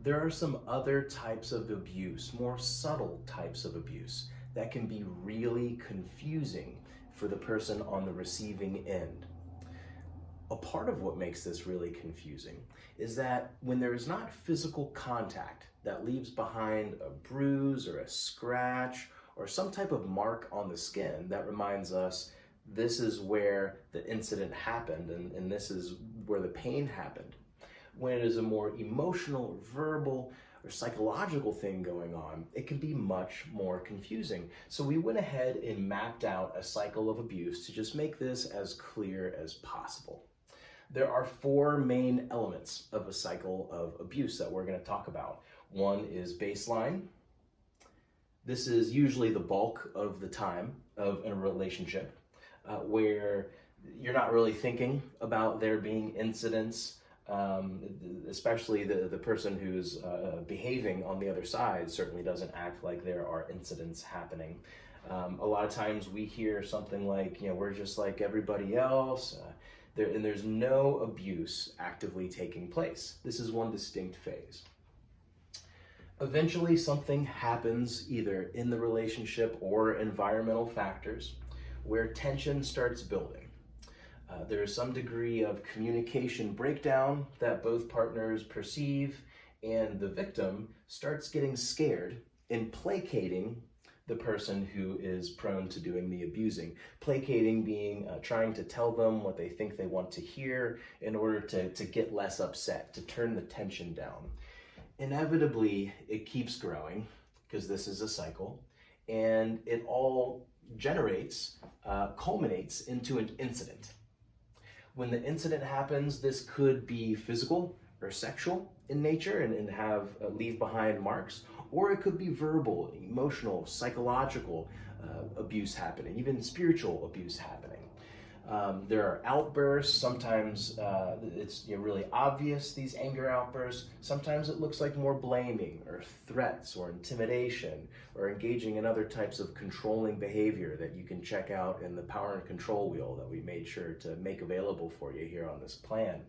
There are some other types of abuse, more subtle types of abuse, that can be really confusing for the person on the receiving end. A part of what makes this really confusing is that when there is not physical contact that leaves behind a bruise or a scratch or some type of mark on the skin that reminds us this is where the incident happened and this is where the pain happened. When it is a more emotional, verbal, or psychological thing going on, it can be much more confusing. So we went ahead and mapped out a cycle of abuse to just make this as clear as possible. There are four main elements of a cycle of abuse that we're going to talk about. One is baseline. This is usually the bulk of the time of a relationship where you're not really thinking about there being incidents. Especially the person who's behaving on the other side certainly doesn't act like there are incidents happening. A lot of times we hear something like, we're just like everybody else, and there's no abuse actively taking place. This is one distinct phase. Eventually something happens either in the relationship or environmental factors where tension starts building. There is some degree of communication breakdown that both partners perceive, and the victim starts getting scared and placating the person who is prone to doing the abusing. Placating being trying to tell them what they think they want to hear in order to get less upset, to turn the tension down. Inevitably, it keeps growing because this is a cycle, and it all culminates into an incident. When the incident happens, this could be physical or sexual in nature and leave behind marks, or it could be verbal, emotional, psychological abuse happening, even spiritual abuse happening. There are outbursts. Sometimes it's really obvious, these anger outbursts. Sometimes it looks like more blaming or threats or intimidation or engaging in other types of controlling behavior that you can check out in the power and control wheel that we made sure to make available for you here on this plan.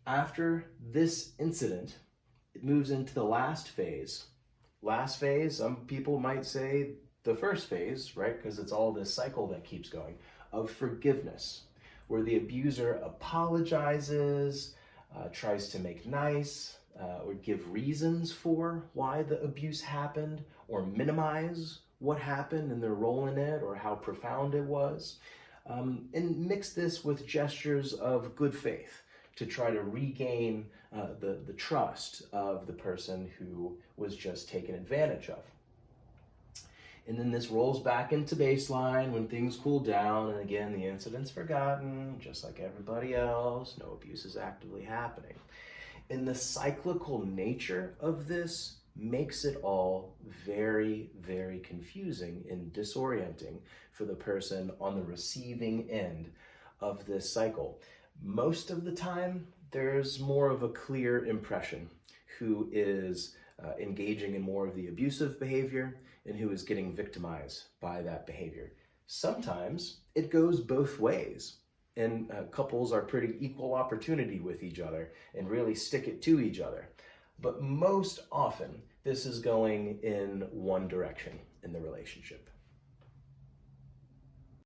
After this incident, it moves into the last phase. Last phase, some people might say the first phase, right? Because it's all this cycle that keeps going, of forgiveness, where the abuser apologizes, tries to make nice, or give reasons for why the abuse happened, or minimize what happened and their role in it, or how profound it was, and mix this with gestures of good faith to try to regain the trust of the person who was just taken advantage of. And then this rolls back into baseline when things cool down, and again, the incident's forgotten, just like everybody else, no abuse is actively happening. And the cyclical nature of this makes it all very, very confusing and disorienting for the person on the receiving end of this cycle. Most of the time, there's more of a clear impression who is engaging in more of the abusive behavior and who is getting victimized by that behavior. Sometimes it goes both ways, and couples are pretty equal opportunity with each other and really stick it to each other. But most often, this is going in one direction in the relationship.